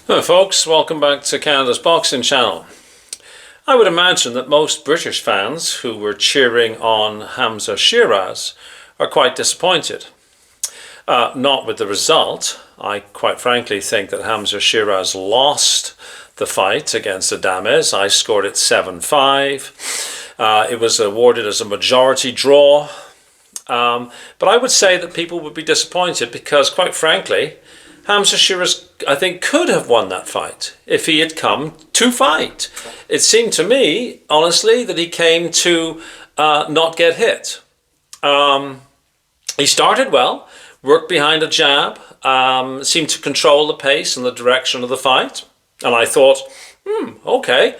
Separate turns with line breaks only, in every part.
Hello folks, welcome back to Canada's Boxing Channel. I would imagine that most British fans who were cheering on Hamzah Sheeraz are quite disappointed. Not with the result. I quite frankly think that Hamzah Sheeraz lost the fight against Adames. I scored it 7-5. It was awarded as a majority draw. But I would say that people would be disappointed because, quite frankly, Hamzah Sheeraz, I think, could have won that fight if he had come to fight. It seemed to me, honestly, that he came to not get hit. He started well, worked behind a jab, seemed to control the pace and the direction of the fight. And I thought, okay,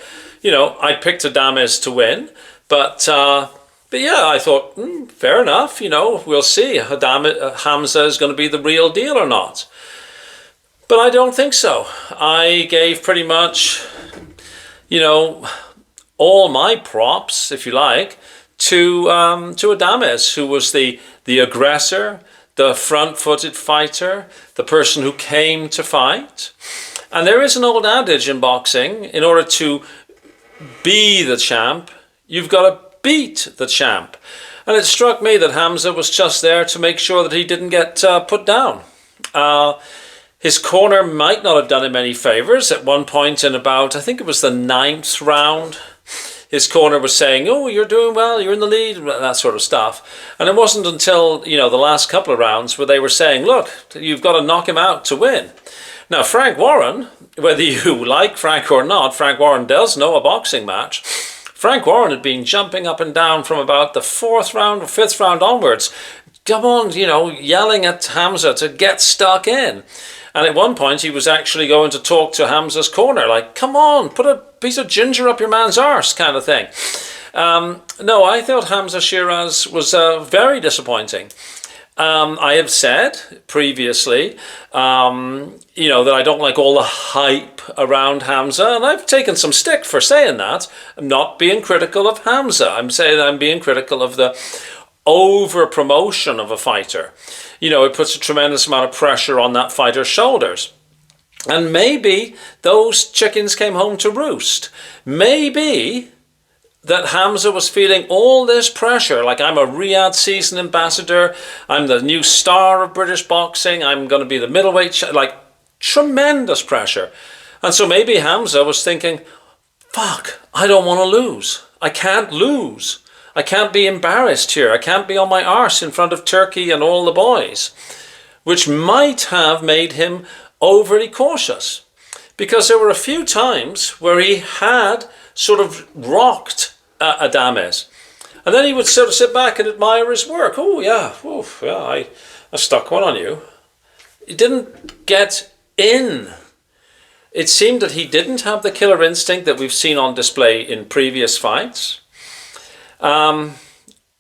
I picked Adames to win, but yeah, I thought, fair enough, we'll see. Hamzah is going to be the real deal or not. But I don't think so. I gave pretty much, all my props, if you like, to Adames, who was the aggressor, the front-footed fighter, the person who came to fight. And there is an old adage in boxing: in order to be the champ, you've got to beat the champ. And it struck me that Hamzah was just there to make sure that he didn't get put down. His corner might not have done him any favours. At one point in about, I think it was the 9th round, his corner was saying, "Oh, you're doing well, you're in the lead," that sort of stuff. And it wasn't until, the last couple of rounds where they were saying, "Look, you've got to knock him out to win." Now, Frank Warren, whether you like Frank or not, Frank Warren does know a boxing match. Frank Warren had been jumping up and down from about the 4th round or 5th round onwards. Come on, yelling at Hamzah to get stuck in. And at one point, he was actually going to talk to Hamzah's corner, like, "Come on, put a piece of ginger up your man's arse," kind of thing. No, I thought Hamzah Sheeraz was very disappointing. I have said previously, that I don't like all the hype around Hamzah, and I've taken some stick for saying that. I'm not being critical of Hamzah. I'm saying I'm being critical of the over-promotion of a fighter. It puts a tremendous amount of pressure on that fighter's shoulders. And maybe those chickens came home to roost. Maybe that Hamzah was feeling all this pressure, like, I'm a Riyadh season ambassador, I'm the new star of British boxing, I'm going to be the middleweight, tremendous pressure. And so maybe Hamzah was thinking, fuck, I don't want to lose. I can't lose. I can't be embarrassed here. I can't be on my arse in front of Turkey and all the boys, which might have made him overly cautious, because there were a few times where he had sort of rocked Adames, and then he would sort of sit back and admire his work. "Oh yeah, I stuck one on you." He didn't get in. It seemed that he didn't have the killer instinct that we've seen on display in previous fights.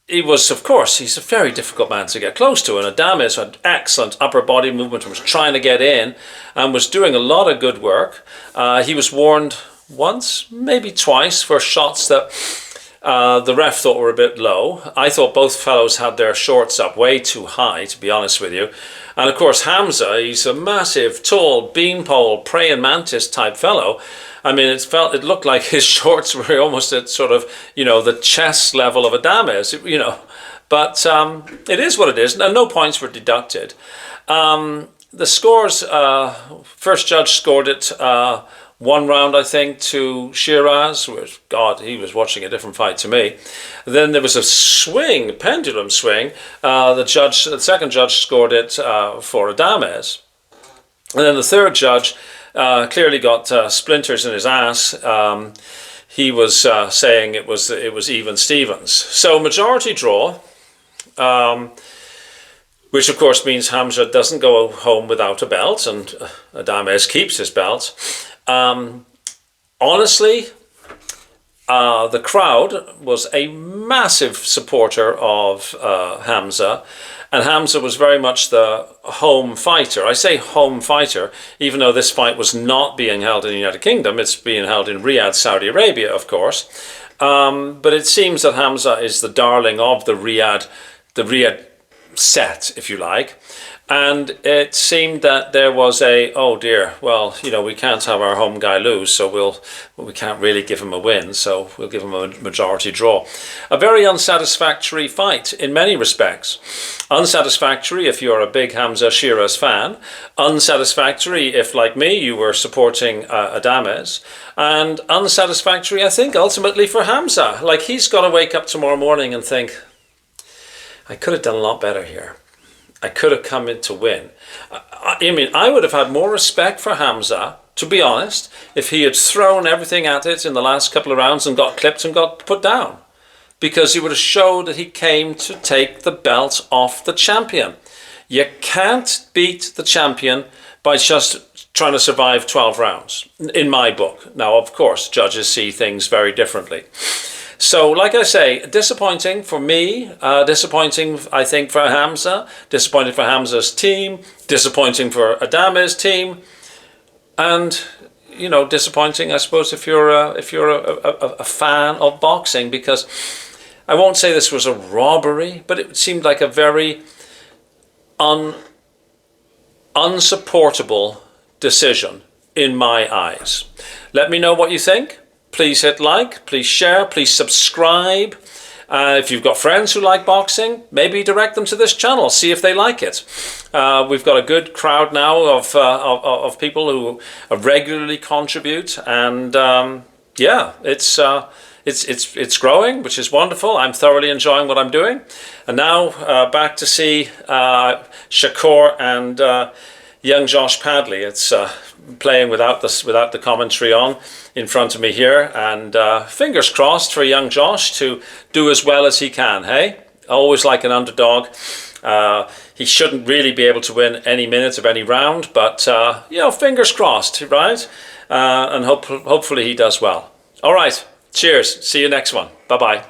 He was, of course, he's a very difficult man to get close to, and Adames had excellent upper body movement and was trying to get in and was doing a lot of good work. He was warned once, maybe twice, for shots that the ref thought were a bit low. I thought both fellows had their shorts up way too high, to be honest with you. And of course, Hamzah, he's a massive, tall, beanpole, praying mantis type fellow. I mean, it looked like his shorts were almost at sort of, the chest level of Adames, But it is what it is, and no points were deducted. The scores, first judge scored it 1 round, I think, to Sheeraz, which, God, he was watching a different fight to me. Then there was a swing, pendulum swing. The second judge scored it for Adames. And then the third judge clearly got splinters in his ass. He was saying it was even Stevens. So majority draw, which of course means Hamzah doesn't go home without a belt, and Adames keeps his belt. Honestly, the crowd was a massive supporter of Hamzah. And Hamzah was very much the home fighter. I say home fighter, even though this fight was not being held in the United Kingdom. It's being held in Riyadh, Saudi Arabia, of course. But it seems that Hamzah is the darling of the Riyadh
set, if you like. And it seemed that there was a, oh dear, well, we can't have our home guy lose, so we can't really give him a win, so we'll give him a majority draw. A very unsatisfactory fight in many respects. Unsatisfactory if you're a big Hamzah Sheeraz fan. Unsatisfactory if, like me, you were supporting Adames. And unsatisfactory, I think, ultimately for Hamzah. Like, he's got to wake up tomorrow morning and think, I could have done a lot better here. I could have come in to win. I would have had more respect for Hamzah, to be honest, if he had thrown everything at it in the last couple of rounds and got clipped and got put down. Because he would have showed that he came to take the belt off the champion. You can't beat the champion by just trying to survive 12 rounds, in my book. Now, of course, judges see things very differently. So, like I say, disappointing for me, disappointing, I think, for Hamzah, disappointing for Hamzah's team, disappointing for Adame's team, and, disappointing, I suppose, if you're a fan of boxing, because I won't say this was a robbery, but it seemed like a very unsupportable decision in my eyes. Let me know what you think. Please hit like, please share, please subscribe. If you've got friends who like boxing, maybe direct them to this channel, see if they like it. We've got a good crowd now of people who regularly contribute, and yeah, it's growing, which is wonderful. I'm thoroughly enjoying what I'm doing. And now back to see Shakur and young Josh Padley. It's playing without the commentary on in front of me here, and fingers crossed for young Josh to do as well as he can. Hey, always like an underdog. He shouldn't really be able to win any minute of any round, but fingers crossed, right? And hopefully he does well. All right, cheers. See you next one. Bye bye.